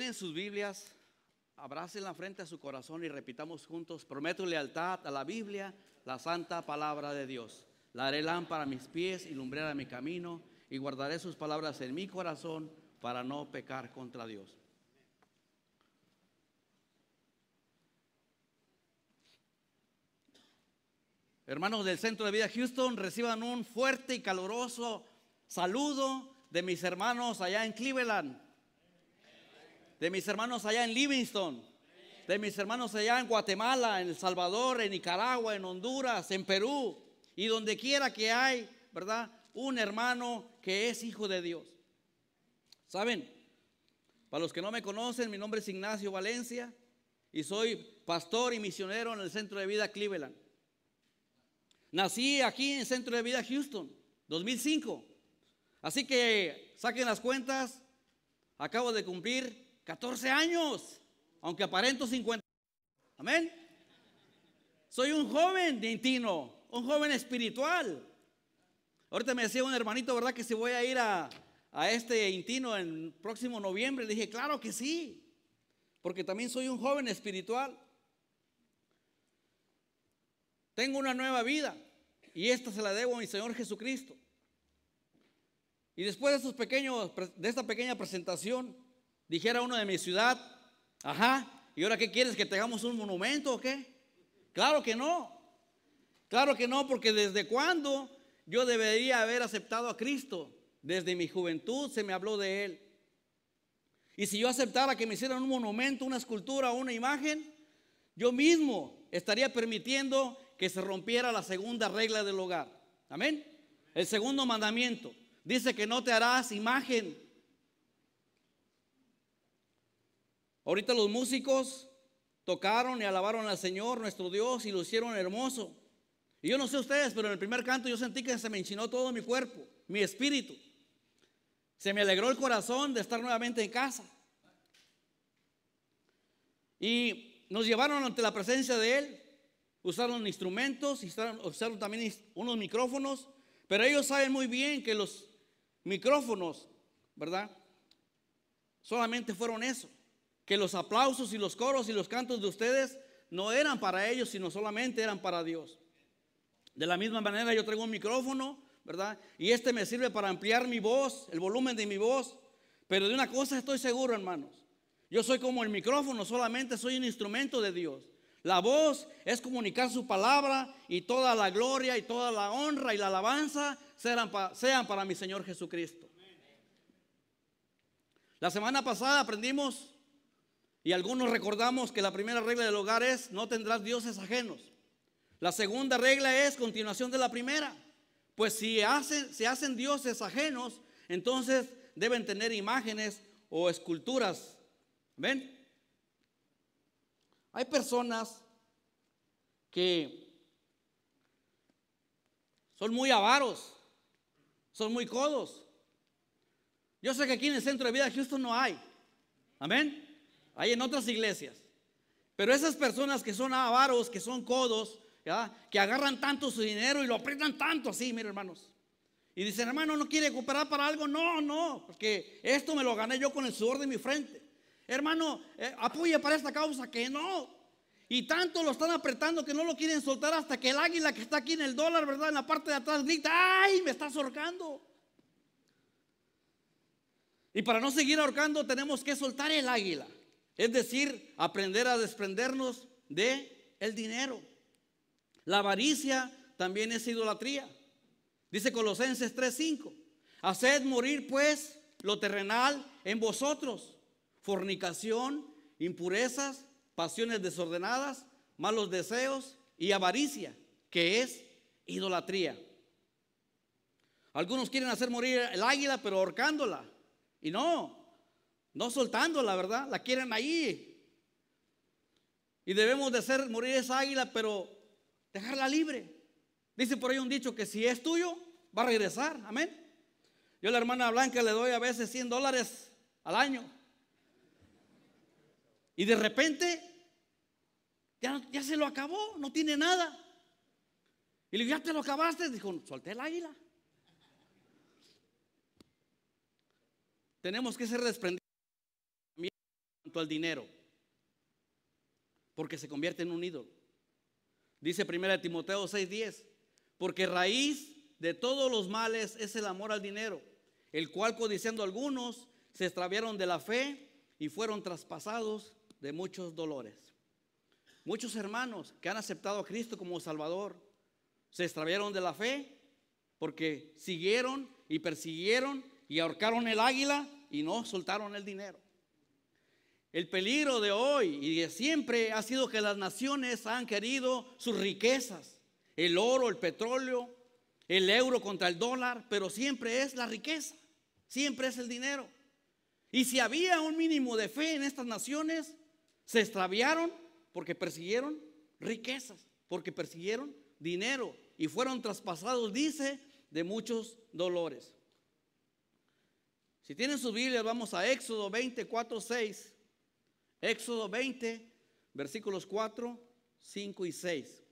tienen sus Biblias, abracen la frente a su corazón y repitamos juntos: prometo lealtad a la Biblia, la santa palabra de Dios. La haré lámpara a mis pies y lumbrera mi camino, y guardaré sus palabras en mi corazón para no pecar contra Dios. Hermanos del Centro de Vida Houston, reciban un fuerte y caluroso saludo de mis hermanos allá en Cleveland, de mis hermanos allá en Livingston, de mis hermanos allá en Guatemala, en El Salvador, en Nicaragua, en Honduras, en Perú y donde quiera que hay, ¿verdad?, un hermano que es hijo de Dios. ¿Saben? Para los que no me conocen, mi nombre es Ignacio Valencia y soy pastor y misionero en el Centro de Vida Cleveland. Nací aquí en el Centro de Vida Houston, 2005. Así que saquen las cuentas, acabo de cumplir 14 años, aunque aparento 50. Amén. Soy un joven de Intino, un joven espiritual. Ahorita me decía un hermanito, ¿verdad?, que si voy a ir a este Intino en el próximo noviembre. Le dije, claro que sí, porque también soy un joven espiritual. Tengo una nueva vida y esta se la debo a mi Señor Jesucristo. Y después de esta pequeña presentación, dijera uno de mi ciudad: ajá, ¿y ahora qué quieres? ¿Que tengamos un monumento o qué? Claro que no. Claro que no, porque ¿desde cuándo yo debería haber aceptado a Cristo? Desde mi juventud se me habló de Él. Y si yo aceptara que me hicieran un monumento, una escultura o una imagen, yo mismo estaría permitiendo que se rompiera la segunda regla del hogar. Amén. El segundo mandamiento dice que no te harás imagen. Ahorita los músicos tocaron y alabaron al Señor nuestro Dios y lo hicieron hermoso. Y yo no sé ustedes, pero en el primer canto yo sentí que se me enchinó todo mi cuerpo, mi espíritu. Se me alegró el corazón de estar nuevamente en casa. Y nos llevaron ante la presencia de Él. Usaron instrumentos, usaron también unos micrófonos. Pero ellos saben muy bien que los micrófonos, ¿verdad?, solamente fueron eso. Que los aplausos y los coros y los cantos de ustedes no eran para ellos, sino solamente eran para Dios. De la misma manera yo traigo un micrófono, ¿verdad?, y este me sirve para ampliar mi voz, el volumen de mi voz. Pero de una cosa estoy seguro, hermanos: yo soy como el micrófono, solamente soy un instrumento de Dios. La voz es comunicar su palabra, y toda la gloria y toda la honra y la alabanza sean para mi Señor Jesucristo. La semana pasada aprendimos y algunos recordamos que la primera regla del hogar es: no tendrás dioses ajenos. La segunda regla es continuación de la primera. Pues si hacen dioses ajenos, entonces deben tener imágenes o esculturas. ¿Ven? Hay personas que son muy avaros, son muy codos. Yo sé que aquí en el Centro de Vida de Houston no hay. Amén. Hay en otras iglesias. Pero esas personas que son avaros, que son codos, ¿ya?, que agarran tanto su dinero y lo aprietan tanto así, miren, hermanos. Y dicen: hermano, ¿no quiere cooperar para algo? No, porque esto me lo gané yo con el sudor de mi frente. Hermano, apoye para esta causa. Que no. Y tanto lo están apretando que no lo quieren soltar, hasta que el águila que está aquí en el dólar, ¿verdad?, en la parte de atrás grita: ¡ay, me estás ahorcando! Y para no seguir ahorcando tenemos que soltar el águila. Es decir, aprender a desprendernos de el dinero. La avaricia también es idolatría. Dice Colosenses 3:5: haced morir pues lo terrenal en vosotros: fornicación, impurezas, pasiones desordenadas, malos deseos y avaricia, que es idolatría. Algunos quieren hacer morir el águila, pero ahorcándola. Y no soltándola, ¿verdad? La quieren ahí. Y debemos de hacer morir esa águila, pero dejarla libre. Dice por ahí un dicho que si es tuyo, va a regresar. Amén. Yo a la hermana Blanca le doy a veces $100 al año. Y de repente ya se lo acabó, no tiene nada. Y le digo: ¿ya te lo acabaste? Dijo: solté el águila. Tenemos que ser desprendidos cuanto al dinero, porque se convierte en un ídolo. Dice 1 Timoteo 6:10, porque raíz de todos los males es el amor al dinero, el cual codiciando algunos se extraviaron de la fe y fueron traspasados de muchos dolores. Muchos hermanos que han aceptado a Cristo como Salvador se extraviaron de la fe porque siguieron y persiguieron y ahorcaron el águila y no soltaron el dinero. El peligro de hoy y de siempre ha sido que las naciones han querido sus riquezas, el oro, el petróleo, el euro contra el dólar, pero siempre es la riqueza, siempre es el dinero. Y si había un mínimo de fe en estas naciones, se extraviaron porque persiguieron riquezas, porque persiguieron dinero y fueron traspasados, dice, de muchos dolores. Si tienen sus Biblias, vamos a Éxodo 20, 4, 6. Éxodo 20, versículos 4, 5 y 6.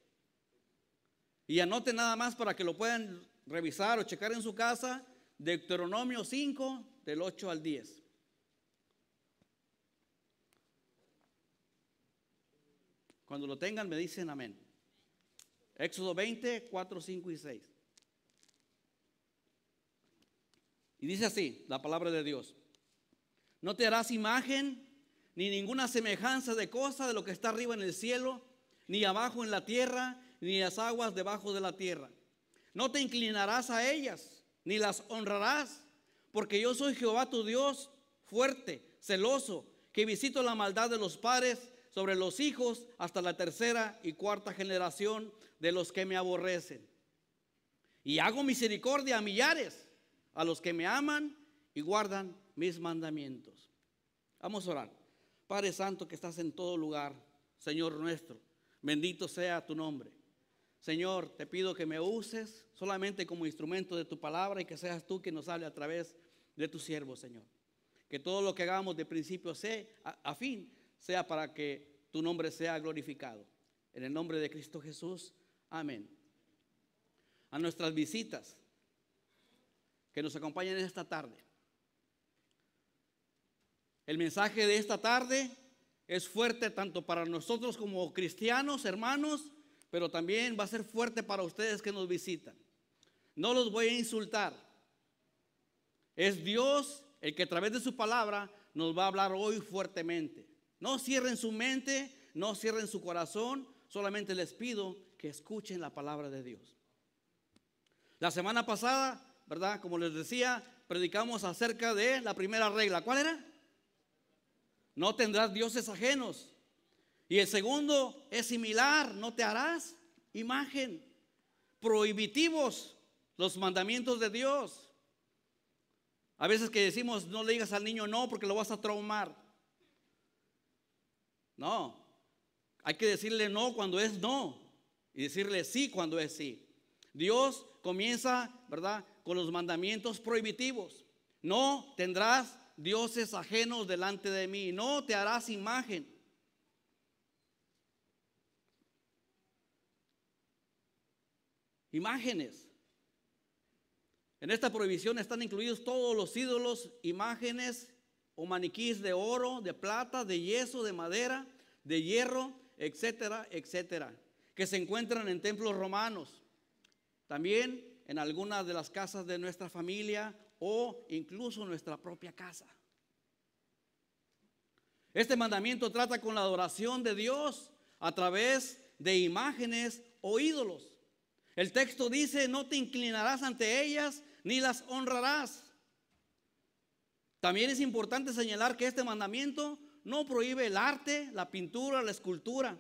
Y anoten nada más para que lo puedan revisar o checar en su casa. Deuteronomio 5, del 8 al 10. Cuando lo tengan me dicen amén. Éxodo 20, 4, 5 y 6. Y dice así la palabra de Dios: no te harás imagen ni ninguna semejanza de cosa de lo que está arriba en el cielo, ni abajo en la tierra, ni las aguas debajo de la tierra. No te inclinarás a ellas, ni las honrarás, porque yo soy Jehová tu Dios, fuerte, celoso, que visito la maldad de los padres sobre los hijos hasta la tercera y cuarta generación de los que me aborrecen. Y hago misericordia a millares, a los que me aman y guardan mis mandamientos. Vamos a orar. Padre Santo que estás en todo lugar, Señor nuestro, bendito sea tu nombre. Señor, te pido que me uses solamente como instrumento de tu palabra y que seas tú quien nos hable a través de tu siervo, Señor. Que todo lo que hagamos de principio a fin sea para que tu nombre sea glorificado. En el nombre de Cristo Jesús, amén. A nuestras visitas que nos acompañan esta tarde. El mensaje de esta tarde es fuerte tanto para nosotros como cristianos, hermanos, pero también va a ser fuerte para ustedes que nos visitan. No los voy a insultar. Es Dios el que a través de su palabra nos va a hablar hoy fuertemente. No cierren su mente, no cierren su corazón, solamente les pido que escuchen la palabra de Dios. La semana pasada, ¿verdad? Como les decía, predicamos acerca de la primera regla. ¿Cuál era? No tendrás dioses ajenos. Y el segundo es similar, no te harás imagen. Prohibitivos los mandamientos de Dios. A veces que decimos no le digas al niño no porque lo vas a traumar. No, hay que decirle no cuando es no y decirle sí cuando es sí. Dios comienza, ¿verdad?, con los mandamientos prohibitivos. No tendrás dioses ajenos delante de mí, no te harás imagen. Imágenes. En esta prohibición están incluidos todos los ídolos, imágenes o maniquíes de oro, de plata, de yeso, de madera, de hierro, etcétera, etcétera, que se encuentran en templos romanos, también en algunas de las casas de nuestra familia o incluso en nuestra propia casa. Este mandamiento trata con la adoración de Dios a través de imágenes o ídolos. El texto dice: no te inclinarás ante ellas ni las honrarás. También es importante señalar que este mandamiento no prohíbe el arte, la pintura, la escultura,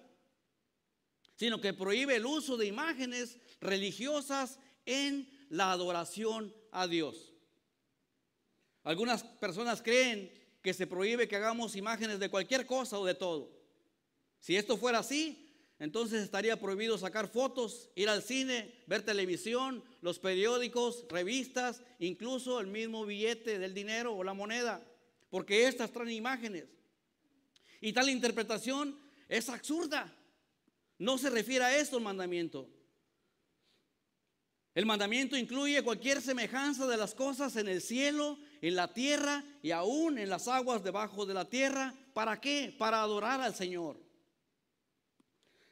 sino que prohíbe el uso de imágenes religiosas en la adoración a Dios. Algunas personas creen que se prohíbe que hagamos imágenes de cualquier cosa o de todo. Si esto fuera así, entonces estaría prohibido sacar fotos, ir al cine, ver televisión, los periódicos, revistas, incluso el mismo billete del dinero o la moneda, porque estas traen imágenes. Y tal interpretación es absurda. No se refiere a esto el mandamiento. El mandamiento incluye cualquier semejanza de las cosas en el cielo, en la tierra y aún en las aguas debajo de la tierra ¿Para qué? Para adorar al Señor.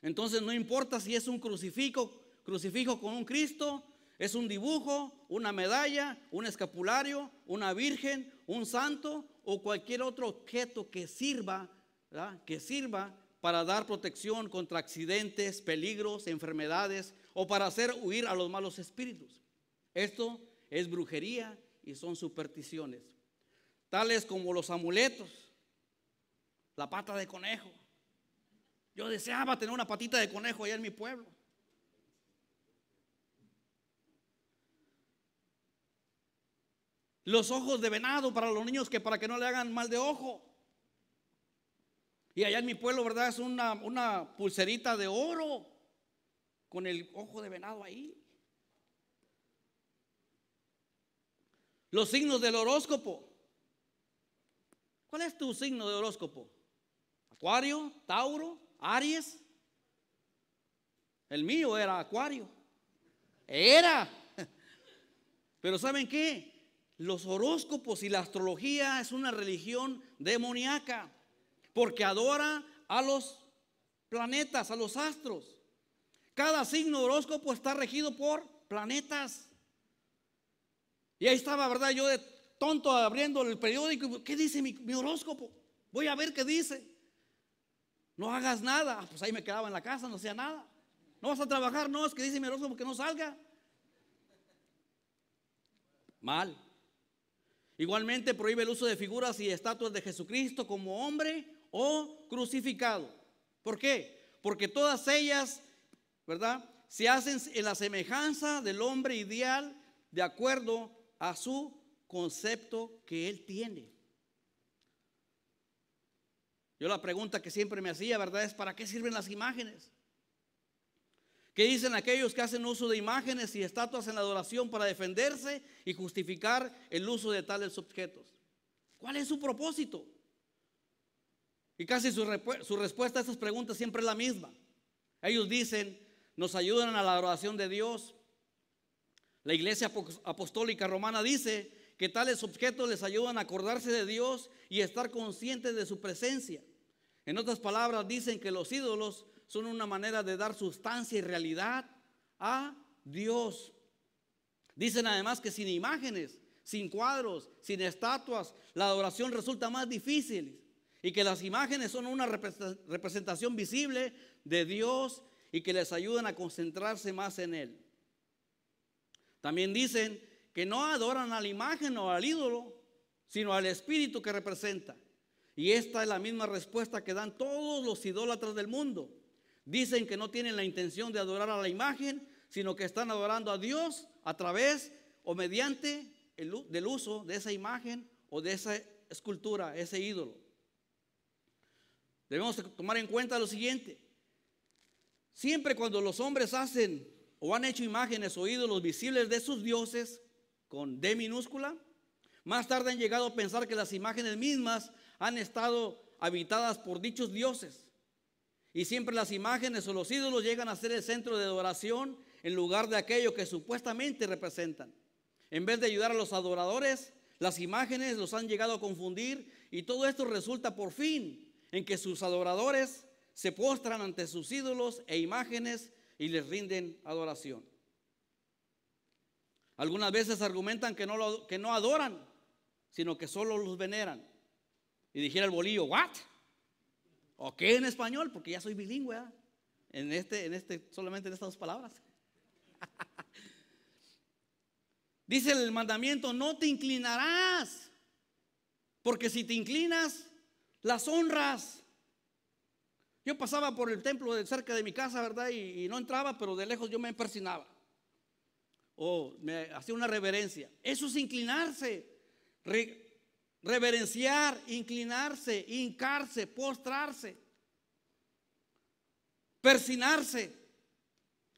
Entonces no importa si es un crucifijo con un Cristo, es un dibujo, una medalla, un escapulario, una virgen, un santo o cualquier otro objeto que sirva, ¿verdad?, que sirva para dar protección contra accidentes, peligros, enfermedades o para hacer huir a los malos espíritus. Esto es brujería y son supersticiones, tales como los amuletos, la pata de conejo. Yo deseaba tener una patita de conejo allá en mi pueblo. Los ojos de venado para los niños, que para que no le hagan mal de ojo. Y allá en mi pueblo, ¿verdad?, es una pulserita de oro con el ojo de venado ahí. Los signos del horóscopo. ¿Cuál es tu signo de horóscopo? Acuario, Tauro, Aries. El mío era Acuario. Pero ¿saben qué? Los horóscopos y la astrología es una religión demoníaca, porque adora a los planetas, a los astros. Cada signo de horóscopo está regido por planetas. Y ahí estaba, ¿verdad?, yo de tonto abriendo el periódico. ¿Qué dice mi horóscopo? Voy a ver qué dice. No hagas nada. Pues ahí me quedaba en la casa, no hacía nada. No vas a trabajar, no, es que dice mi horóscopo que no salga. Mal. Igualmente prohíbe el uso de figuras y estatuas de Jesucristo como hombre o crucificado. ¿Por qué? Porque todas ellas, ¿verdad?, se hacen en la semejanza del hombre ideal de acuerdo a su concepto que él tiene. Yo la pregunta que siempre me hacía, ¿verdad?, es ¿para qué sirven las imágenes? ¿Qué dicen aquellos que hacen uso de imágenes y estatuas en la adoración para defenderse y justificar el uso de tales objetos? ¿Cuál es su propósito? Y casi su respuesta a estas preguntas siempre es la misma. Ellos dicen, nos ayudan a la adoración de Dios. La Iglesia Apostólica Romana dice que tales objetos les ayudan a acordarse de Dios y estar conscientes de su presencia. En otras palabras, dicen que los ídolos son una manera de dar sustancia y realidad a Dios. Dicen además que sin imágenes, sin cuadros, sin estatuas, la adoración resulta más difícil, y que las imágenes son una representación visible de Dios y que les ayudan a concentrarse más en Él. También dicen que no adoran a la imagen o al ídolo, sino al espíritu que representa. Y esta es la misma respuesta que dan todos los idólatras del mundo. Dicen que no tienen la intención de adorar a la imagen, sino que están adorando a Dios a través o mediante del uso de esa imagen o de esa escultura, ese ídolo. Debemos tomar en cuenta lo siguiente: siempre cuando los hombres hacen o han hecho imágenes o ídolos visibles de sus dioses, con D minúscula, más tarde han llegado a pensar que las imágenes mismas han estado habitadas por dichos dioses. Y siempre las imágenes o los ídolos llegan a ser el centro de adoración en lugar de aquello que supuestamente representan. En vez de ayudar a los adoradores, las imágenes los han llegado a confundir, y todo esto resulta por fin en que sus adoradores se postran ante sus ídolos e imágenes y les rinden adoración. Algunas veces argumentan que no adoran, sino que solo los veneran. Y dijera el bolillo, ¿what? ¿O qué en español? Porque ya soy bilingüe, ¿eh? Solamente en estas dos palabras. Dice el mandamiento, no te inclinarás, porque si te inclinas, las honras. Yo pasaba por el templo de cerca de mi casa, ¿verdad? Y no entraba, pero de lejos yo me persinaba. O me hacía una reverencia. Eso es inclinarse. Reverenciar, inclinarse, hincarse, postrarse, persinarse.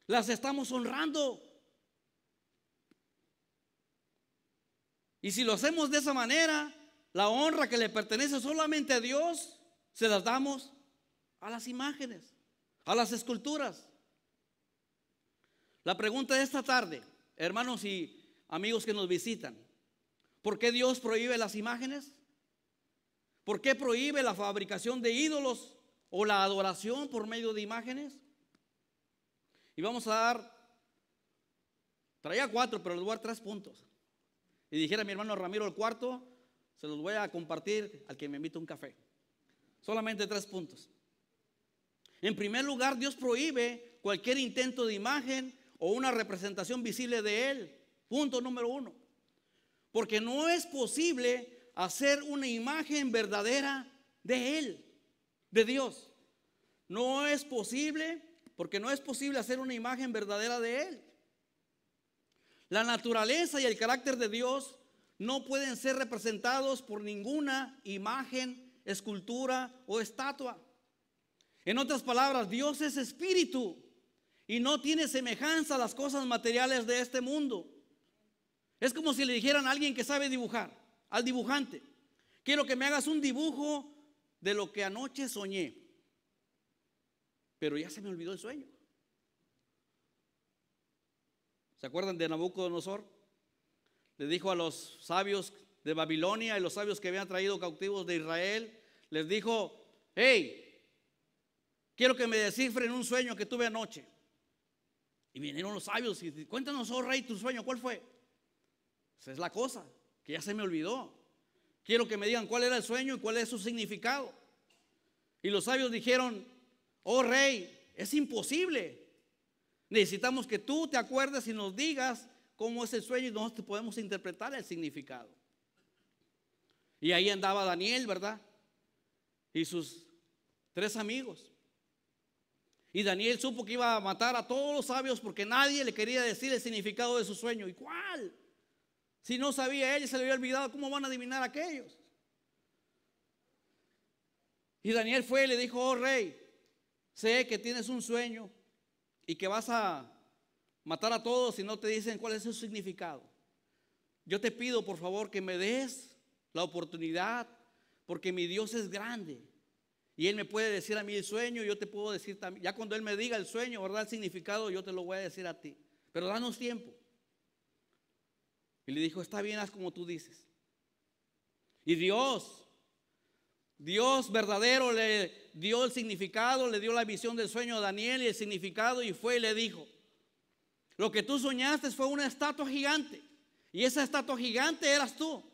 Las estamos honrando. Y si lo hacemos de esa manera, la honra que le pertenece solamente a Dios, se las damos a las imágenes, a las esculturas. La pregunta de esta tarde, hermanos y amigos que nos visitan: ¿por qué Dios prohíbe las imágenes? ¿Por qué prohíbe la fabricación de ídolos o la adoración por medio de imágenes? Y vamos a traía 4, pero les voy a dar 3 puntos. Y dijera mi hermano Ramiro el cuarto, se los voy a compartir al que me invite un café. Solamente 3 puntos. En primer lugar, Dios prohíbe cualquier intento de imagen o una representación visible de Él. Punto número 1. Porque no es posible hacer una imagen verdadera de Él, de Dios. No es posible, porque no es posible hacer una imagen verdadera de Él. La naturaleza y el carácter de Dios no pueden ser representados por ninguna imagen, escultura o estatua. En otras palabras, Dios es espíritu y no tiene semejanza a las cosas materiales de este mundo. Es como si le dijeran a alguien que sabe dibujar, al dibujante: quiero que me hagas un dibujo de lo que anoche soñé, pero ya se me olvidó el sueño. ¿Se acuerdan de Nabucodonosor? Le dijo a los sabios de Babilonia y los sabios que habían traído cautivos de Israel, les dijo: hey, quiero que me descifren un sueño que tuve anoche. Y vinieron los sabios y cuéntanos, oh rey, tu sueño, ¿cuál fue? Esa es la cosa, que ya se me olvidó. Quiero que me digan cuál era el sueño y cuál es su significado. Y los sabios dijeron: oh rey, es imposible. Necesitamos que tú te acuerdes y nos digas cómo es el sueño y nosotros podemos interpretar el significado. Y ahí andaba Daniel, ¿verdad? Y sus 3 amigos. Y Daniel supo que iba a matar a todos los sabios porque nadie le quería decir el significado de su sueño. ¿Y cuál? Si no sabía él y se le había olvidado, ¿cómo van a adivinar aquellos? Y Daniel fue y le dijo: oh rey, sé que tienes un sueño y que vas a matar a todos si no te dicen cuál es su significado. Yo te pido por favor que me des la oportunidad, porque mi Dios es grande y Él me puede decir a mí el sueño, y yo te puedo decir también, ya cuando Él me diga el sueño, ¿verdad?, el significado, yo te lo voy a decir a ti, pero danos tiempo. Y le dijo: está bien, haz como tú dices. Y Dios verdadero le dio el significado, le dio la visión del sueño a Daniel y el significado, y fue y le dijo: lo que tú soñaste fue una estatua gigante, y esa estatua gigante eras tú.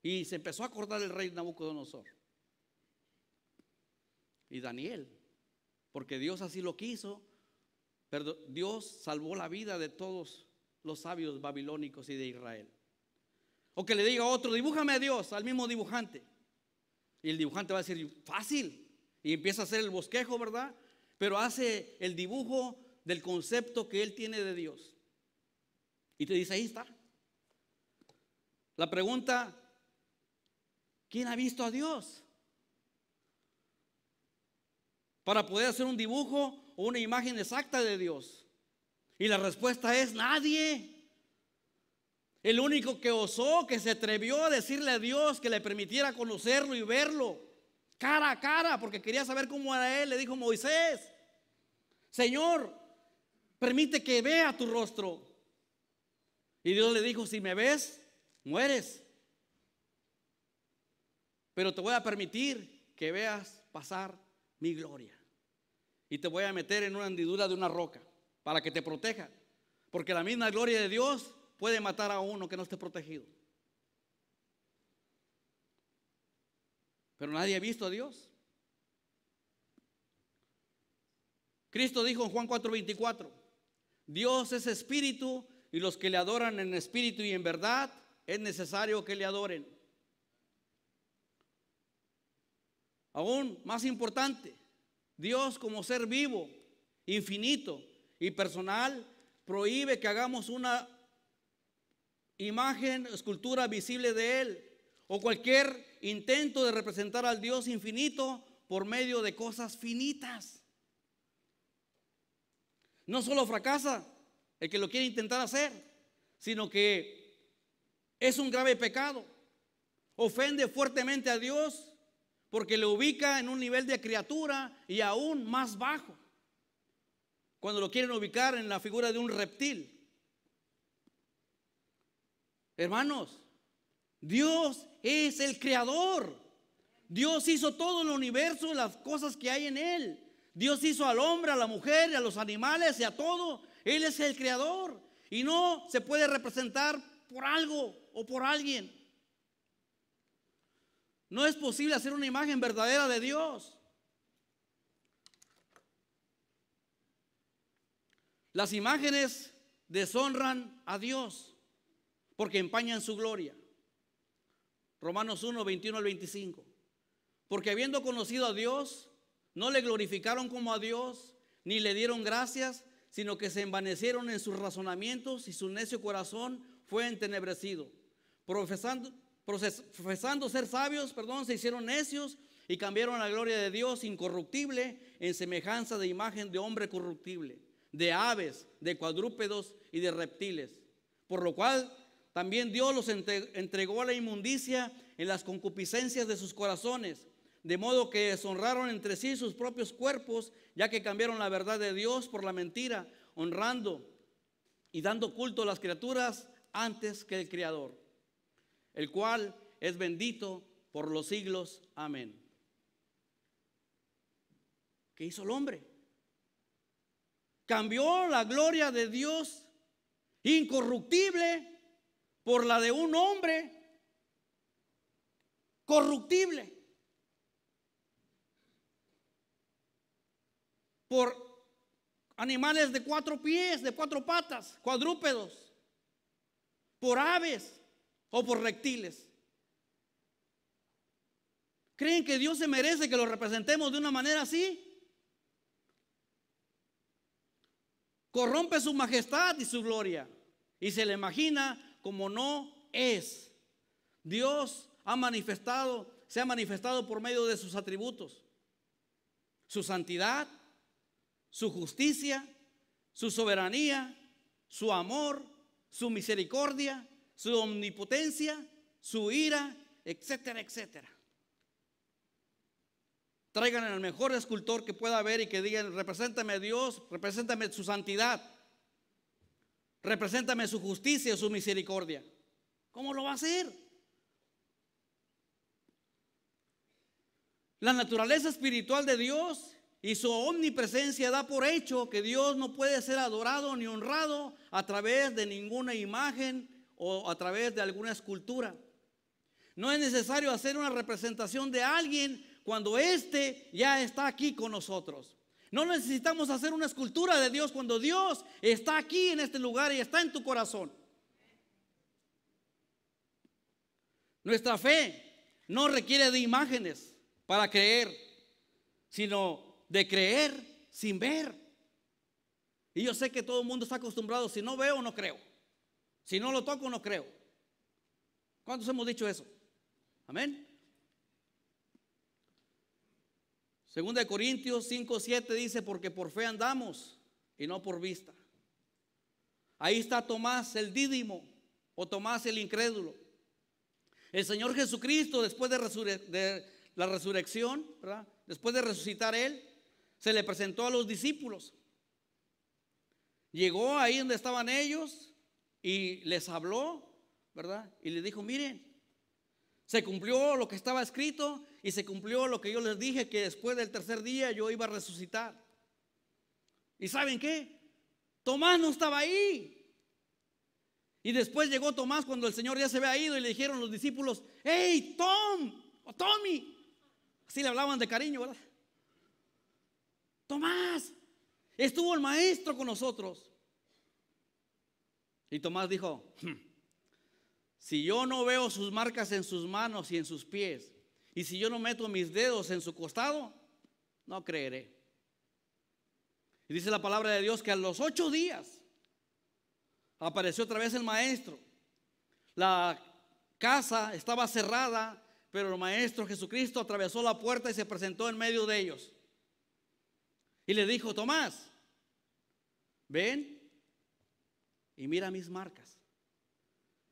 Y se empezó a acordar el rey Nabucodonosor y Daniel, porque Dios así lo quiso. Pero Dios salvó la vida de todos los sabios babilónicos y de Israel. O que le diga a otro: dibújame a Dios, al mismo dibujante. Y el dibujante va a decir: fácil. Y empieza a hacer el bosquejo, ¿verdad? Pero hace el dibujo del concepto que él tiene de Dios. Y te dice: ahí está. La pregunta: ¿quién ha visto a Dios? Para poder hacer un dibujo o una imagen exacta de Dios. Y la respuesta es: nadie. El único que osó, que se atrevió a decirle a Dios que le permitiera conocerlo y verlo cara a cara, porque quería saber cómo era Él, le dijo Moisés: Señor, permite que vea tu rostro. Y Dios le dijo: si me ves, mueres, pero te voy a permitir que veas pasar mi gloria. Y te voy a meter en una hendidura de una roca para que te proteja, porque la misma gloria de Dios puede matar a uno que no esté protegido. Pero nadie ha visto a Dios. Cristo dijo en Juan 4:24: Dios es espíritu, y los que le adoran en espíritu y en verdad es necesario que le adoren. Aún más importante, Dios, como ser vivo, infinito y personal, prohíbe que hagamos una imagen, escultura visible de Él, o cualquier intento de representar al Dios infinito por medio de cosas finitas. No solo fracasa el que lo quiere intentar hacer, sino que es un grave pecado. Ofende fuertemente a Dios porque le ubica en un nivel de criatura y aún más bajo, cuando lo quieren ubicar en la figura de un reptil. Hermanos, Dios es el creador. Dios hizo todo el universo, las cosas que hay en él. Dios hizo al hombre, a la mujer, a los animales y a todo. Él es el creador y no se puede representar por algo o por alguien. No es posible hacer una imagen verdadera de Dios. Las imágenes deshonran a Dios porque empañan su gloria. Romanos 1, 21 al 25. Porque habiendo conocido a Dios, no le glorificaron como a Dios, ni le dieron gracias, sino que se envanecieron en sus razonamientos y su necio corazón fue entenebrecido. Profesando ser sabios, se hicieron necios y cambiaron la gloria de Dios incorruptible en semejanza de imagen de hombre corruptible, de aves, de cuadrúpedos y de reptiles. Por lo cual también Dios los entregó a la inmundicia en las concupiscencias de sus corazones, de modo que deshonraron entre sí sus propios cuerpos, ya que cambiaron la verdad de Dios por la mentira, honrando y dando culto a las criaturas antes que el Creador, el cual es bendito por los siglos. Amén. ¿Qué hizo el hombre? Cambió la gloria de Dios incorruptible por la de un hombre corruptible, por animales de 4 pies, de 4 patas, cuadrúpedos, por aves o por reptiles. ¿Creen que Dios se merece que lo representemos de una manera así? Corrompe su majestad y su gloria y se le imagina como no es. Dios se ha manifestado por medio de sus atributos: su santidad, su justicia, su soberanía, su amor, su misericordia, su omnipotencia, su ira, etcétera, etcétera. Traigan al mejor escultor que pueda haber y que digan: represéntame a Dios, represéntame su santidad, represéntame su justicia, su misericordia. ¿Cómo lo va a hacer? La naturaleza espiritual de Dios y su omnipresencia da por hecho que Dios no puede ser adorado ni honrado a través de ninguna imagen o a través de alguna escultura. No es necesario hacer una representación de alguien cuando éste ya está aquí con nosotros. No necesitamos hacer una escultura de Dios cuando Dios está aquí en este lugar y está en tu corazón. Nuestra fe no requiere de imágenes para creer, sino de creer sin ver. Y yo sé que todo el mundo está acostumbrado: si no veo, no creo. Si no lo toco, no creo. ¿Cuántos hemos dicho eso? Amén. 2 Corintios 5:7 dice: porque por fe andamos y no por vista. Ahí está Tomás el dídimo, o Tomás el incrédulo. El Señor Jesucristo, después de la resurrección, ¿verdad?, después de resucitar Él, se le presentó a los discípulos. Llegó ahí donde estaban ellos y les habló, ¿verdad? Y les dijo: miren, se cumplió lo que estaba escrito y se cumplió lo que yo les dije, que después del tercer día yo iba a resucitar. ¿Y saben qué? Tomás no estaba ahí. Y después llegó Tomás cuando el Señor ya se había ido y le dijeron los discípulos: hey, Tom, o Tommy. Así le hablaban de cariño, ¿verdad? Tomás, estuvo el maestro con nosotros. Y Tomás dijo: si yo no veo sus marcas en sus manos y en sus pies, y si yo no meto mis dedos en su costado, no creeré. Y dice la palabra de Dios que a los 8 días apareció otra vez el maestro. La casa estaba cerrada, pero el maestro Jesucristo atravesó la puerta y se presentó en medio de ellos. Y le dijo: Tomás, ven y mira mis marcas.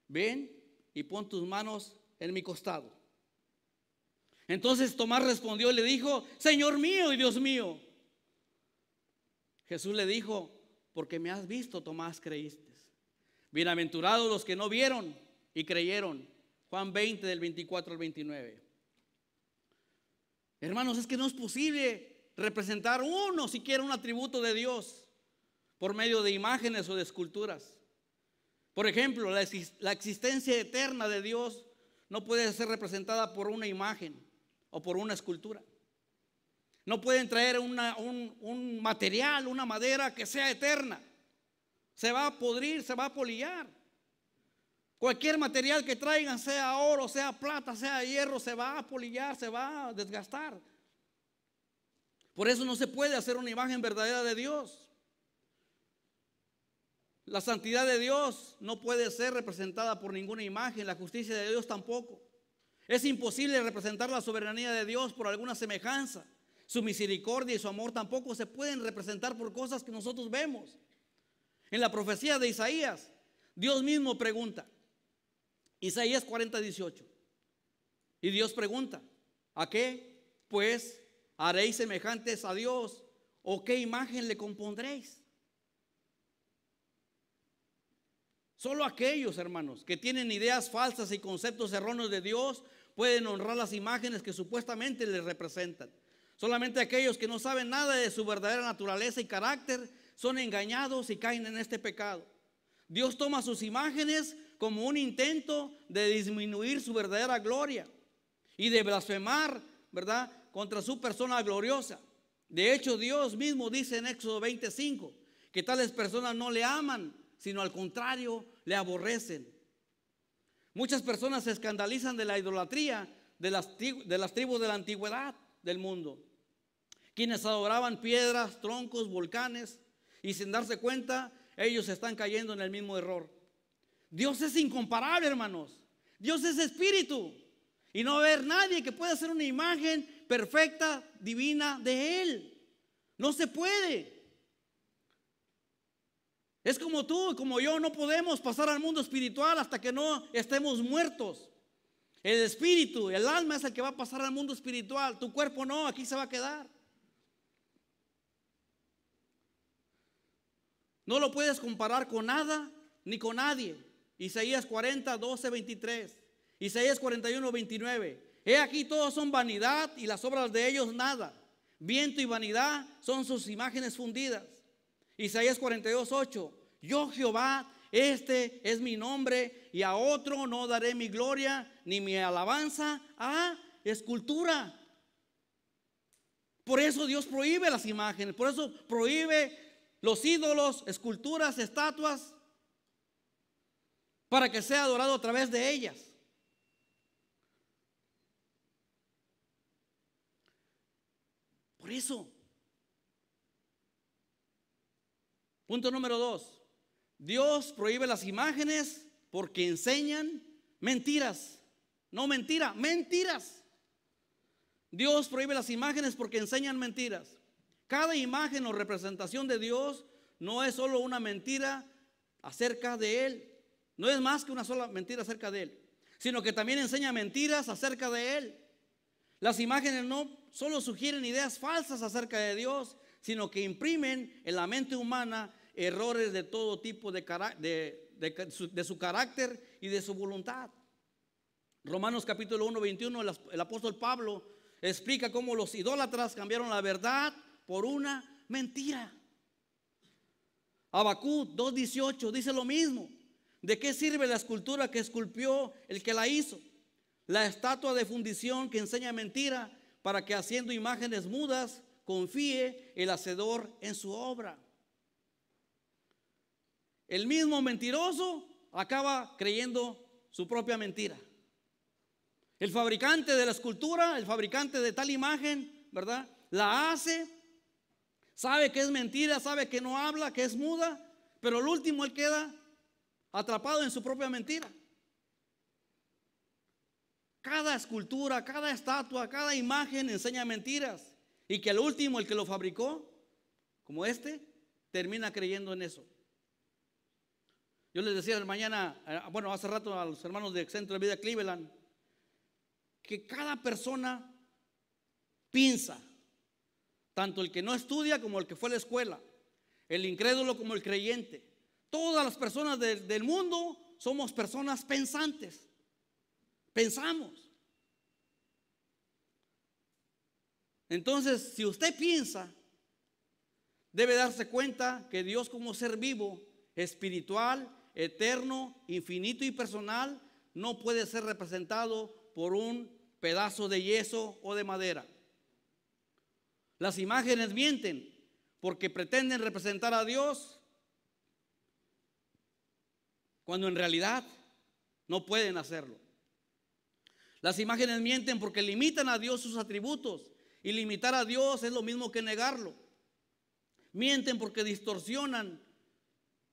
Ven y pon tus manos en mi costado. Entonces Tomás respondió y le dijo: Señor mío y Dios mío. Jesús le dijo: porque me has visto, Tomás, creíste. Bienaventurados los que no vieron y creyeron. Juan 20 del 24 al 29. Hermanos, es que no es posible representar uno siquiera un atributo de Dios por medio de imágenes o de esculturas. Por ejemplo, la existencia eterna de Dios no puede ser representada por una imagen o por una escultura. No pueden traer un material, una madera que sea eterna. Se va a podrir, se va a polillar. Cualquier material que traigan, sea oro, sea plata, sea hierro, se va a polillar, se va a desgastar. Por eso no se puede hacer una imagen verdadera de Dios. La santidad de Dios no puede ser representada por ninguna imagen, la justicia de Dios tampoco. Es imposible representar la soberanía de Dios por alguna semejanza. Su misericordia y su amor tampoco se pueden representar por cosas que nosotros vemos. En la profecía de Isaías, Dios mismo pregunta, Isaías 40:18, y Dios pregunta, ¿a qué pues haréis semejantes a Dios? ¿O qué imagen le compondréis? Solo aquellos, hermanos, que tienen ideas falsas y conceptos erróneos de Dios pueden honrar las imágenes que supuestamente les representan. Solamente aquellos que no saben nada de su verdadera naturaleza y carácter son engañados y caen en este pecado. Dios toma sus imágenes como un intento de disminuir su verdadera gloria y de blasfemar, ¿verdad?, contra su persona gloriosa. De hecho, Dios mismo dice en Éxodo 25 que tales personas no le aman, sino al contrario, le aborrecen. Muchas personas se escandalizan de la idolatría de las tribus de la antigüedad del mundo, quienes adoraban piedras, troncos, volcanes, y sin darse cuenta, ellos están cayendo en el mismo error. Dios es incomparable, hermanos. Dios es espíritu, y no va a haber nadie que pueda hacer una imagen perfecta, divina de Él. No se puede. Es como tú y como yo, no podemos pasar al mundo espiritual hasta que no estemos muertos. El espíritu, el alma es el que va a pasar al mundo espiritual. Tu cuerpo no, aquí se va a quedar. No lo puedes comparar con nada ni con nadie. Isaías 40, 12, 23. Isaías 41, 29. He aquí todos son vanidad y las obras de ellos nada. Viento y vanidad son sus imágenes fundidas. Isaías 42, 8. Yo Jehová, este es mi nombre, y a otro no daré mi gloria ni mi alabanza a escultura. Por eso Dios prohíbe las imágenes, por eso prohíbe los ídolos, esculturas, estatuas, para que sea adorado a través de ellas. Por eso. Punto número 2. Dios prohíbe las imágenes porque enseñan mentiras. No mentira, mentiras. Dios prohíbe las imágenes porque enseñan mentiras. Cada imagen o representación de Dios no es solo una mentira acerca de Él. No es más que una sola mentira acerca de Él, sino que también enseña mentiras acerca de Él. Las imágenes no solo sugieren ideas falsas acerca de Dios, sino que imprimen en la mente humana errores de todo tipo de su carácter y de su voluntad. Romanos capítulo 1, 21, el apóstol Pablo explica cómo los idólatras cambiaron la verdad por una mentira. Habacuc 2:18 dice lo mismo. ¿De qué sirve la escultura que esculpió el que la hizo? La estatua de fundición que enseña mentira, para que haciendo imágenes mudas confíe el hacedor en su obra. El mismo mentiroso acaba creyendo su propia mentira. El fabricante de la escultura, el fabricante de tal imagen, ¿verdad?, la hace, sabe que es mentira, sabe que no habla, que es muda, pero al último él queda atrapado en su propia mentira. Cada escultura, cada estatua, cada imagen enseña mentiras, y que al último el que lo fabricó, como termina creyendo en eso. Yo les decía mañana, hace rato a los hermanos del Centro de Vida Cleveland, que cada persona piensa, tanto el que no estudia como el que fue a la escuela, el incrédulo como el creyente. Todas las personas del mundo somos personas pensantes. pensamos. Entonces, si usted piensa, debe darse cuenta que Dios, como ser vivo, espiritual, eterno, infinito y personal, no puede ser representado por un pedazo de yeso o de madera. Las imágenes mienten porque pretenden representar a Dios cuando en realidad no pueden hacerlo. Las imágenes mienten porque limitan a Dios sus atributos, y limitar a Dios es lo mismo que negarlo. Mienten porque distorsionan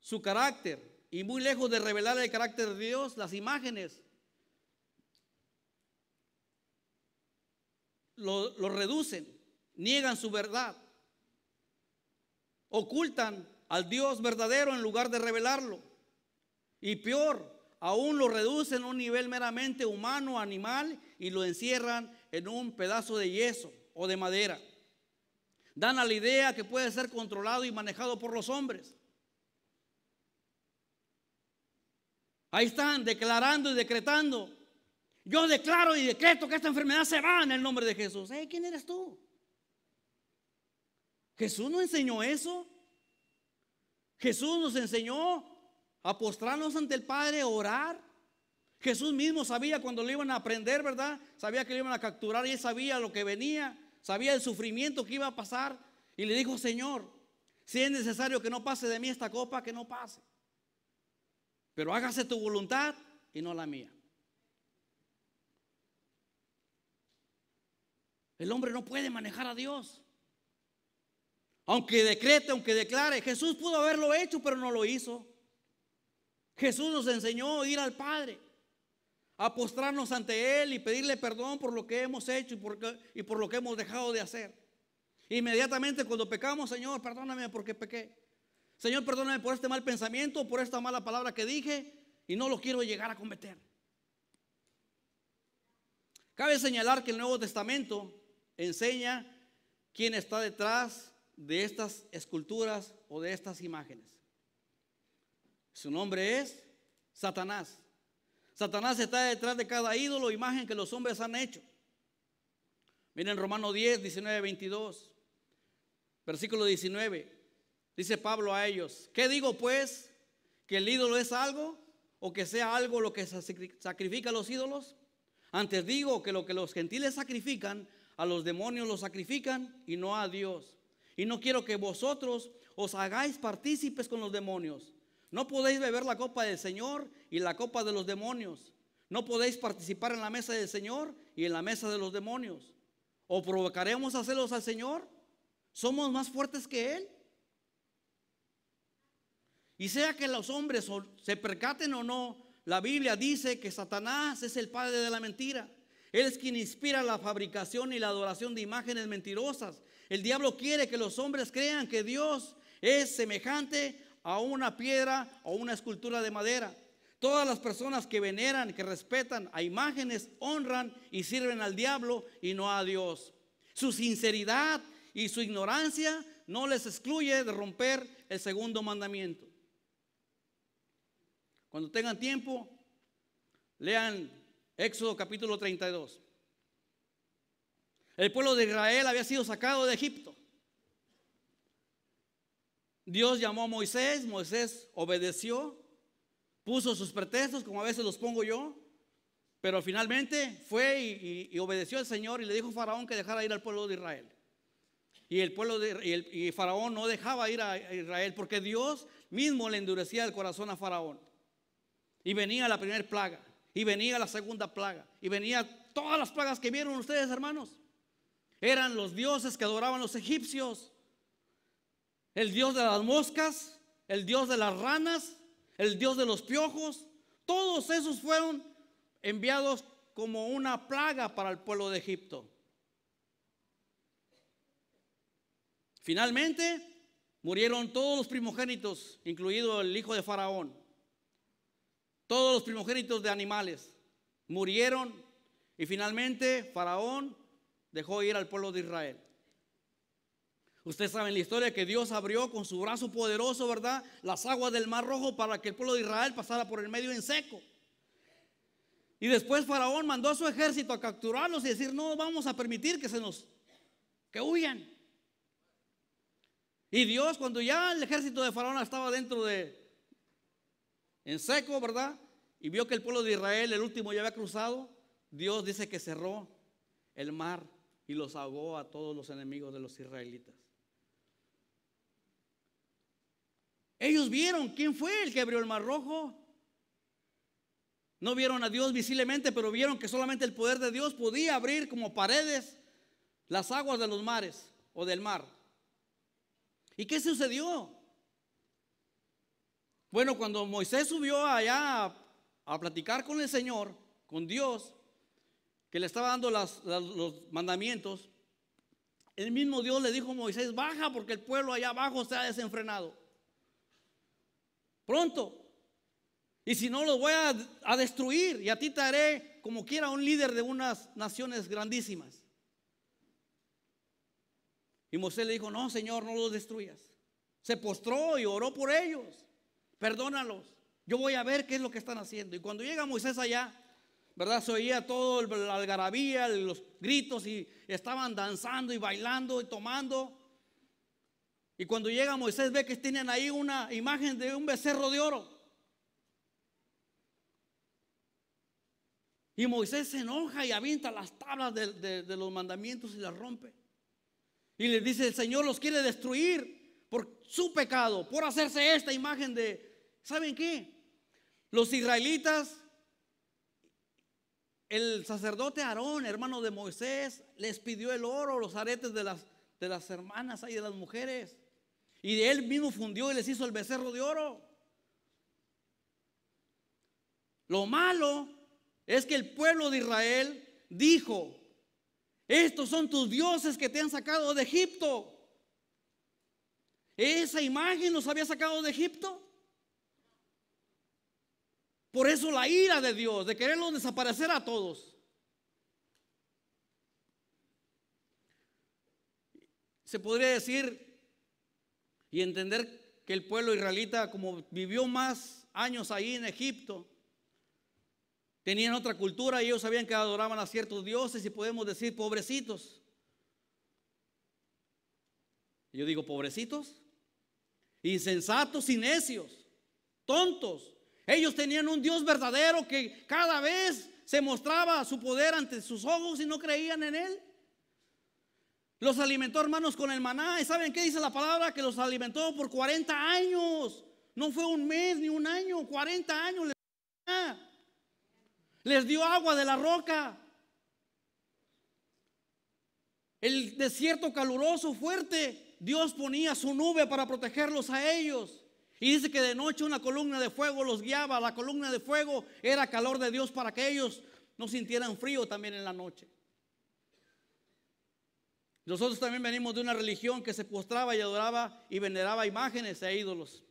su carácter, y muy lejos de revelar el carácter de Dios, las imágenes lo reducen, niegan su verdad, ocultan al Dios verdadero en lugar de revelarlo, y peor, aún lo reducen a un nivel meramente humano, animal, y lo encierran en un pedazo de yeso o de madera. Dan a la idea que puede ser controlado y manejado por los hombres. Ahí están declarando y decretando: yo declaro y decreto que esta enfermedad se va en el nombre de Jesús. ¿Quién eres tú? Jesús no enseñó eso. Jesús nos enseñó a postrarnos ante el Padre, a orar. Jesús mismo sabía cuando lo iban a prender, ¿verdad? Sabía que lo iban a capturar, y él sabía lo que venía, sabía el sufrimiento que iba a pasar, y le dijo: Señor, si es necesario que no pase de mí esta copa, que no pase, pero hágase tu voluntad y no la mía. El hombre no puede manejar a Dios. Aunque decrete, aunque declare. Jesús pudo haberlo hecho, pero no lo hizo. Jesús nos enseñó a ir al Padre, a postrarnos ante Él y pedirle perdón por lo que hemos hecho y por lo que hemos dejado de hacer. Inmediatamente cuando pecamos: Señor, perdóname porque pequé. Señor, perdóname por este mal pensamiento, por esta mala palabra que dije, y no lo quiero llegar a cometer. Cabe señalar que el Nuevo Testamento enseña quién está detrás de estas esculturas o de estas imágenes. Su nombre es Satanás. Satanás está detrás de cada ídolo o imagen que los hombres han hecho. Miren Romanos 10, 19, 22. Versículo 19. Dice Pablo a ellos: ¿qué digo pues? ¿Que el ídolo es algo? ¿O que sea algo lo que sacrifica a los ídolos? Antes digo que lo que los gentiles sacrifican, a los demonios los sacrifican y no a Dios. Y no quiero que vosotros os hagáis partícipes con los demonios. No podéis beber la copa del Señor y la copa de los demonios. No podéis participar en la mesa del Señor y en la mesa de los demonios. ¿O provocaremos a celos al Señor? ¿Somos más fuertes que Él? Y sea que los hombres se percaten o no, la Biblia dice que Satanás es el padre de la mentira. Él es quien inspira la fabricación y la adoración de imágenes mentirosas. El diablo quiere que los hombres crean que Dios es semejante a una piedra o una escultura de madera. Todas las personas que veneran, que respetan a imágenes, honran y sirven al diablo y no a Dios. Su sinceridad y su ignorancia no les excluye de romper el segundo mandamiento. Cuando tengan tiempo, lean Éxodo capítulo 32. El pueblo de Israel había sido sacado de Egipto. Dios llamó a Moisés, Moisés obedeció, puso sus pretextos, como a veces los pongo yo, pero finalmente fue y obedeció al Señor, y le dijo a Faraón que dejara ir al pueblo de Israel. Y Faraón no dejaba ir a Israel porque Dios mismo le endurecía el corazón a Faraón. Y venía la primera plaga, y venía la segunda plaga, y venía todas las plagas que vieron ustedes, hermanos. Eran los dioses que adoraban los egipcios: el dios de las moscas, el dios de las ranas, el dios de los piojos. Todos esos fueron enviados como una plaga para el pueblo de Egipto. Finalmente murieron todos los primogénitos, incluido el hijo de Faraón. Todos los primogénitos de animales murieron, y finalmente Faraón dejó ir al pueblo de Israel. Ustedes saben la historia, que Dios abrió con su brazo poderoso, ¿verdad?, las aguas del Mar Rojo para que el pueblo de Israel pasara por el medio en seco. Y después Faraón mandó a su ejército a capturarlos y decir, no vamos a permitir que huyan. Y Dios, cuando ya el ejército de Faraón estaba en seco, ¿verdad? Y vio que el pueblo de Israel, el último, ya había cruzado, Dios dice que cerró el mar y los ahogó a todos los enemigos de los israelitas. Ellos vieron quién fue el que abrió el mar rojo. No vieron a Dios visiblemente, pero vieron que solamente el poder de Dios podía abrir como paredes las aguas de los mares o del mar. ¿Y qué sucedió? Bueno, cuando Moisés subió allá a platicar con el Señor, con Dios, que le estaba dando los mandamientos, el mismo Dios le dijo a Moisés, baja porque el pueblo allá abajo se ha desenfrenado. Pronto. Y si no, los voy a destruir y a ti te haré como quiera un líder de unas naciones grandísimas. Y Moisés le dijo, no, Señor, no los destruyas. Se postró y oró por ellos. Perdónalos. Yo voy a ver qué es lo que están haciendo. Y cuando llega Moisés allá, ¿verdad? Se oía todo la algarabía, los gritos y estaban danzando y bailando y tomando. Y cuando llega Moisés ve que tienen ahí una imagen de un becerro de oro. Y Moisés se enoja y avienta las tablas de los mandamientos y las rompe. Y le dice, el Señor los quiere destruir por su pecado, por hacerse esta imagen ¿saben qué? Los israelitas, el sacerdote Aarón, hermano de Moisés, les pidió el oro, los aretes de las hermanas y de las mujeres. Y él mismo fundió y les hizo el becerro de oro. Lo malo es que el pueblo de Israel dijo, estos son tus dioses que te han sacado de Egipto. Esa imagen los había sacado de Egipto. Por eso la ira de Dios, de quererlos desaparecer a todos. Se podría decir y entender que el pueblo israelita, como vivió más años ahí en Egipto, tenían otra cultura y ellos sabían que adoraban a ciertos dioses y podemos decir pobrecitos. Yo digo pobrecitos, insensatos y necios, tontos. Ellos tenían un Dios verdadero que cada vez se mostraba su poder ante sus ojos y no creían en él. Los alimentó, hermanos, con el maná. ¿Y saben qué dice la palabra? Que los alimentó por 40 años. No fue un mes ni un año, 40 años. Les dio agua de la roca. El desierto caluroso, fuerte, Dios ponía su nube para protegerlos a ellos. Y dice que de noche una columna de fuego los guiaba. La columna de fuego era calor de Dios para que ellos no sintieran frío también en la noche. Nosotros también venimos de una religión que se postraba y adoraba y veneraba imágenes e ídolos,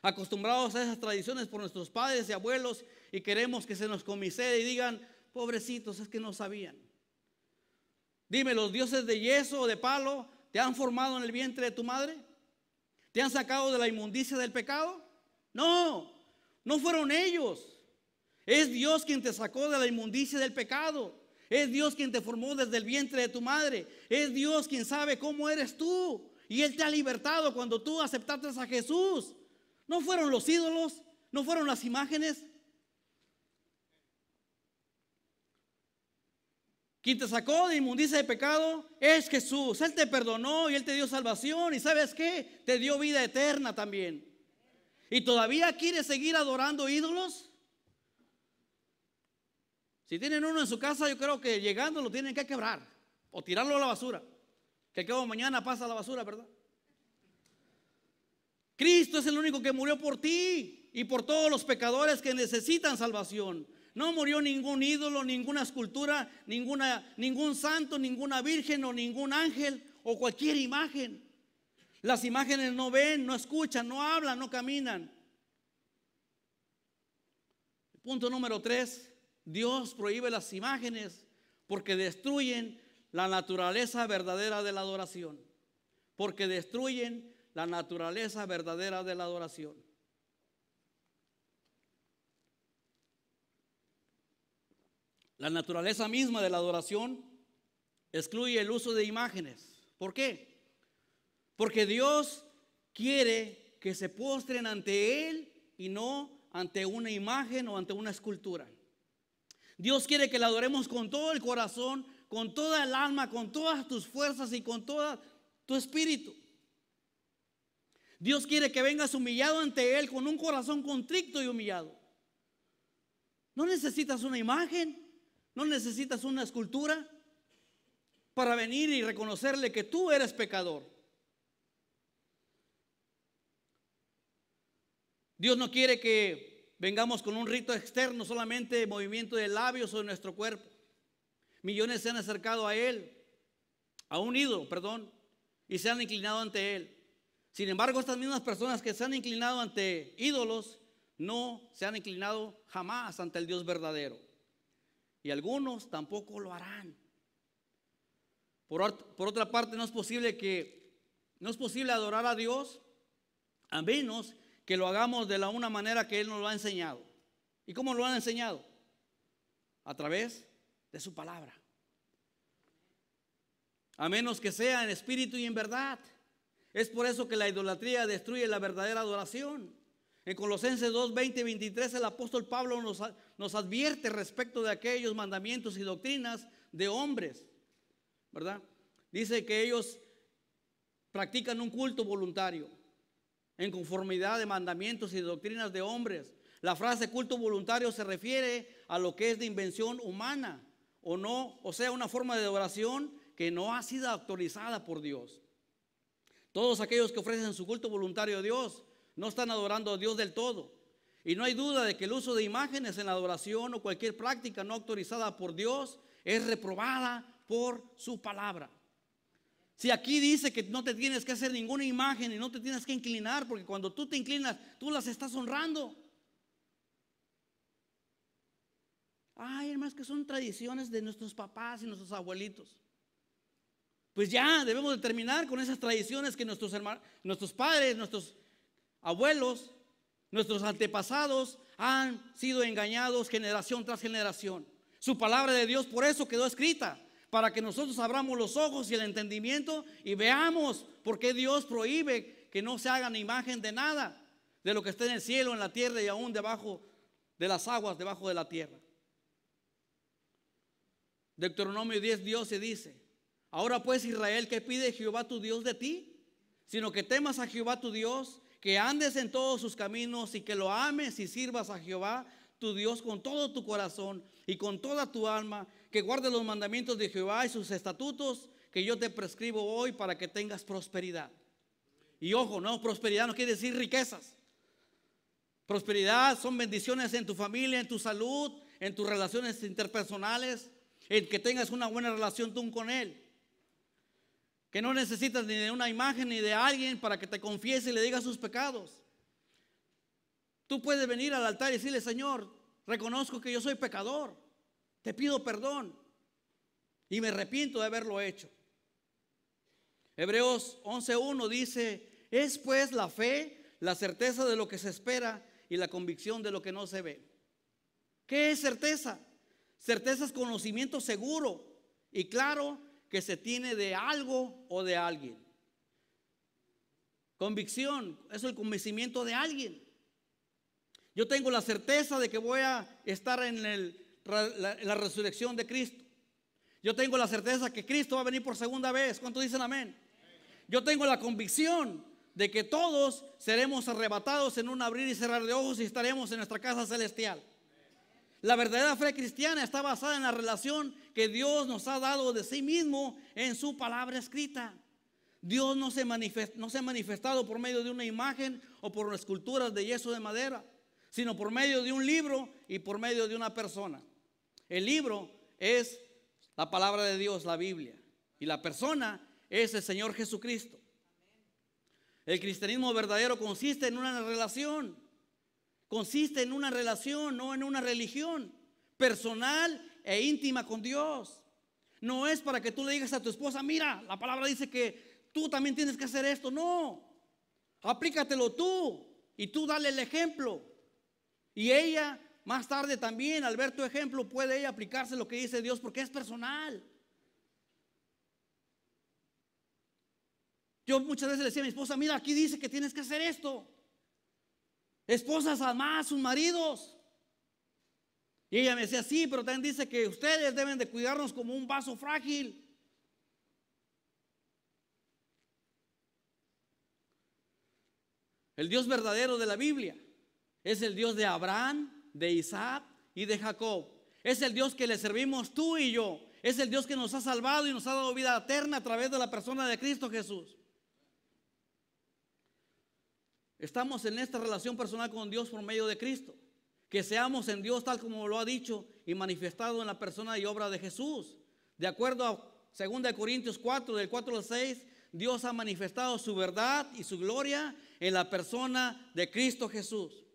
acostumbrados a esas tradiciones por nuestros padres y abuelos, y queremos que se nos comisere y digan, pobrecitos, es que no sabían. Dime, ¿los dioses de yeso o de palo te han formado en el vientre de tu madre? ¿Te han sacado de la inmundicia del pecado? No, no fueron ellos. Es Dios quien te sacó de la inmundicia del pecado. Es Dios quien te formó desde el vientre de tu madre. Es Dios quien sabe cómo eres tú. Y Él te ha libertado cuando tú aceptaste a Jesús. No fueron los ídolos, no fueron las imágenes. Quien te sacó de inmundicia de pecado es Jesús. Él te perdonó y Él te dio salvación. ¿Y sabes qué? Te dio vida eterna también. ¿Y todavía quieres seguir adorando ídolos? Si tienen uno en su casa, yo creo que llegando lo tienen que quebrar o tirarlo a la basura. Que quedó mañana pasa a la basura, ¿verdad? Cristo es el único que murió por ti y por todos los pecadores que necesitan salvación. No murió ningún ídolo, ninguna escultura, ningún santo, ninguna virgen o ningún ángel o cualquier imagen. Las imágenes no ven, no escuchan, no hablan, no caminan. Punto número 3. Dios prohíbe las imágenes porque destruyen la naturaleza verdadera de la adoración. Porque destruyen la naturaleza verdadera de la adoración. La naturaleza misma de la adoración excluye el uso de imágenes. ¿Por qué? Porque Dios quiere que se postren ante Él y no ante una imagen o ante una escultura. Dios quiere que le adoremos con todo el corazón, con toda el alma, con todas tus fuerzas y con todo tu espíritu. Dios quiere que vengas humillado ante Él con un corazón contrito y humillado. No necesitas una imagen, no necesitas una escultura para venir y reconocerle que tú eres pecador. Dios no quiere que vengamos con un rito externo, solamente movimiento de labios o de nuestro cuerpo. Millones se han acercado a Él, a un ídolo, perdón, y se han inclinado ante Él. Sin embargo, estas mismas personas que se han inclinado ante ídolos, no se han inclinado jamás ante el Dios verdadero. Y algunos tampoco lo harán. Por otra parte, no es posible adorar a Dios a menos que lo hagamos de una manera que Él nos lo ha enseñado. ¿Y cómo lo han enseñado? A través de su palabra. A menos que sea en espíritu y en verdad. Es por eso que la idolatría destruye la verdadera adoración. En Colosenses 2, 20 y 23 el apóstol Pablo nos advierte respecto de aquellos mandamientos y doctrinas de hombres, ¿verdad? Dice que ellos practican un culto voluntario en conformidad de mandamientos y doctrinas de hombres. La frase culto voluntario se refiere a lo que es de invención humana o sea, una forma de adoración que no ha sido autorizada por Dios. Todos aquellos que ofrecen su culto voluntario a Dios no están adorando a Dios del todo. Y no hay duda de que el uso de imágenes en la adoración o cualquier práctica no autorizada por Dios es reprobada por su palabra. Si aquí dice que no te tienes que hacer ninguna imagen y no te tienes que inclinar, porque cuando tú te inclinas, tú las estás honrando. Ay, hermanos, que son tradiciones de nuestros papás y nuestros abuelitos. Pues ya debemos de terminar con esas tradiciones que nuestros padres, nuestros abuelos, nuestros antepasados han sido engañados generación tras generación. Su palabra de Dios por eso quedó escrita, para que nosotros abramos los ojos y el entendimiento y veamos por qué Dios prohíbe que no se hagan imagen de nada, de lo que está en el cielo, en la tierra y aún debajo de las aguas, debajo de la tierra. Deuteronomio 10, Dios se dice: ahora pues, Israel, ¿qué pide Jehová tu Dios de ti? Sino que temas a Jehová tu Dios, que andes en todos sus caminos y que lo ames y sirvas a Jehová tu Dios con todo tu corazón y con toda tu alma, que guardes los mandamientos de Jehová y sus estatutos que yo te prescribo hoy para que tengas prosperidad. Y ojo, no, prosperidad no quiere decir riquezas. Prosperidad son bendiciones en tu familia, en tu salud, en tus relaciones interpersonales, en que tengas una buena relación tú con Él. Que no necesitas ni de una imagen ni de alguien para que te confiese y le diga sus pecados. Tú puedes venir al altar y decirle: Señor, reconozco que yo soy pecador, te pido perdón y me arrepiento de haberlo hecho. Hebreos 11:1 dice: es pues la fe, la certeza de lo que se espera y la convicción de lo que no se ve. ¿Qué es certeza? Certeza es conocimiento seguro y claro que se tiene de algo o de alguien. Convicción es el convencimiento de alguien. Yo tengo la certeza de que voy a estar en la resurrección de Cristo. Yo tengo la certeza que Cristo va a venir por segunda vez. ¿Cuántos dicen amén? Yo tengo la convicción de que todos seremos arrebatados en un abrir y cerrar de ojos y estaremos en nuestra casa celestial. La verdadera fe cristiana está basada en la relación que Dios nos ha dado de sí mismo en su palabra escrita. Dios no se ha manifestado por medio de una imagen o por esculturas de yeso de madera, sino por medio de un libro y por medio de una persona. El libro es la palabra de Dios, la Biblia, y la persona es el Señor Jesucristo. El cristianismo verdadero consiste en una relación. Consiste en una relación, no en una religión personal e íntima con Dios. No es para que tú le digas a tu esposa: mira, la palabra dice que tú también tienes que hacer esto. No, aplícatelo tú y tú dale el ejemplo. Y ella más tarde también, al ver tu ejemplo, puede ella aplicarse lo que dice Dios, porque es personal. Yo muchas veces le decía a mi esposa: mira, aquí dice que tienes que hacer esto. Esposas, amad a sus maridos. Y ella me decía: sí, pero también dice que ustedes deben de cuidarnos como un vaso frágil. El Dios verdadero de la Biblia es el Dios de Abraham, de Isaac y de Jacob. Es el Dios que le servimos tú y yo. Es el Dios que nos ha salvado y nos ha dado vida eterna a través de la persona de Cristo Jesús. Estamos en esta relación personal con Dios por medio de Cristo. Que seamos en Dios tal como lo ha dicho y manifestado en la persona y obra de Jesús. De acuerdo a 2 Corintios 4, del 4 al 6, Dios ha manifestado su verdad y su gloria en la persona de Cristo Jesús.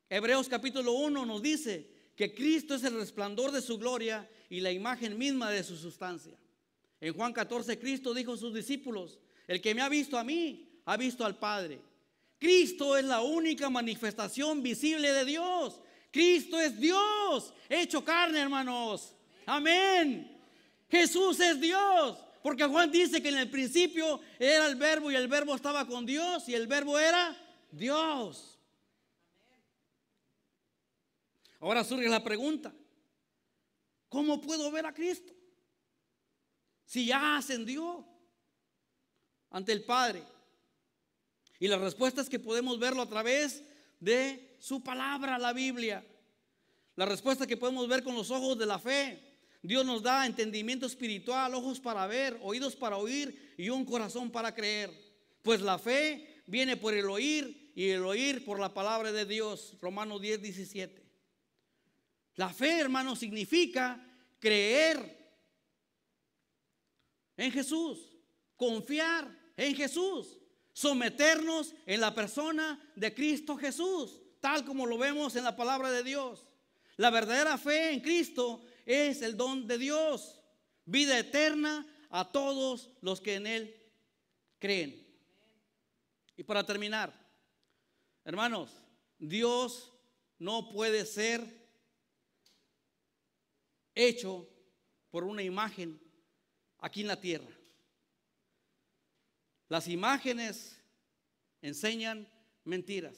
Hebreos capítulo 1 nos dice que Cristo es el resplandor de su gloria y la imagen misma de su sustancia. En Juan 14, Cristo dijo a sus discípulos: el que me ha visto a mí, ha visto al Padre. Cristo es la única manifestación visible de Dios. Cristo es Dios hecho carne, hermanos. Amén. Jesús es Dios. Porque Juan dice que en el principio era el verbo y el verbo estaba con Dios y el verbo era Dios. Ahora surge la pregunta: ¿cómo puedo ver a Cristo si ya ascendió ante el Padre? Y la respuesta es que podemos verlo a través de su palabra, la Biblia. La respuesta es que podemos ver con los ojos de la fe. Dios nos da entendimiento espiritual, ojos para ver, oídos para oír y un corazón para creer. Pues la fe viene por el oír y el oír por la palabra de Dios. Romanos 10, 17. La fe, hermano, significa creer en Jesús, confiar en Jesús, someternos en la persona de Cristo Jesús, tal como lo vemos en la palabra de Dios. La verdadera fe en Cristo es el don de Dios, vida eterna a todos los que en Él creen. Y para terminar, hermanos, Dios no puede ser hecho por una imagen aquí en la tierra. Las imágenes enseñan mentiras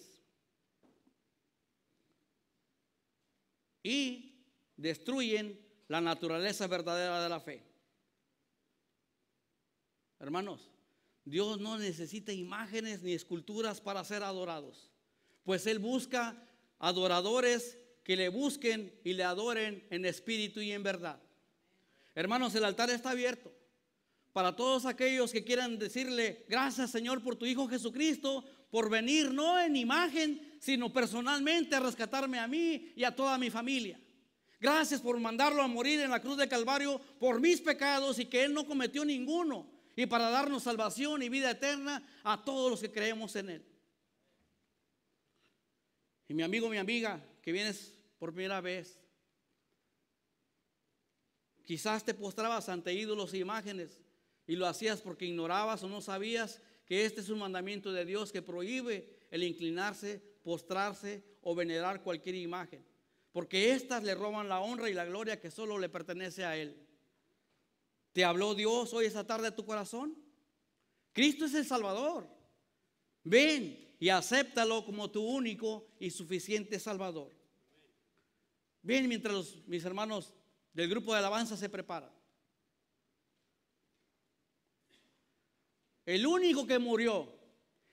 y destruyen la naturaleza verdadera de la fe. Hermanos, Dios no necesita imágenes ni esculturas para ser adorados, pues Él busca adoradores que le busquen y le adoren en espíritu y en verdad. Hermanos, el altar está abierto para todos aquellos que quieran decirle: gracias, Señor, por tu Hijo Jesucristo, por venir no en imagen, sino personalmente a rescatarme a mí y a toda mi familia. Gracias por mandarlo a morir en la cruz de Calvario por mis pecados y que Él no cometió ninguno, y para darnos salvación y vida eterna a todos los que creemos en Él. Y mi amigo, mi amiga, que vienes por primera vez, quizás te postrabas ante ídolos e imágenes y lo hacías porque ignorabas o no sabías que este es un mandamiento de Dios que prohíbe el inclinarse, postrarse o venerar cualquier imagen, porque éstas le roban la honra y la gloria que solo le pertenece a Él. ¿Te habló Dios hoy esta tarde a tu corazón? Cristo es el Salvador. Ven y acéptalo como tu único y suficiente Salvador. Ven mientras mis hermanos del grupo de alabanza se preparan. El único que murió,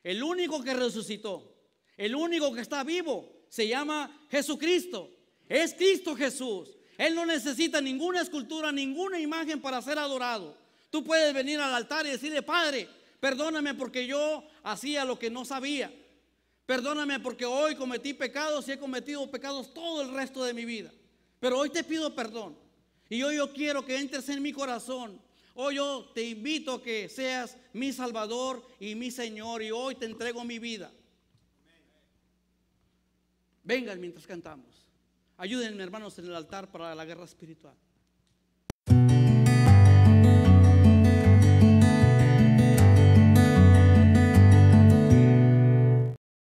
el único que resucitó, el único que está vivo, se llama Jesucristo. Es Cristo Jesús. Él no necesita ninguna escultura, ninguna imagen para ser adorado. Tú puedes venir al altar y decirle: Padre, perdóname porque yo hacía lo que no sabía. Perdóname porque hoy cometí pecados y he cometido pecados todo el resto de mi vida. Pero hoy te pido perdón. Y hoy yo quiero que entres en mi corazón. Hoy yo te invito a que seas mi Salvador y mi Señor. Y hoy te entrego mi vida. Vengan mientras cantamos. Ayúdenme, hermanos, en el altar para la guerra espiritual.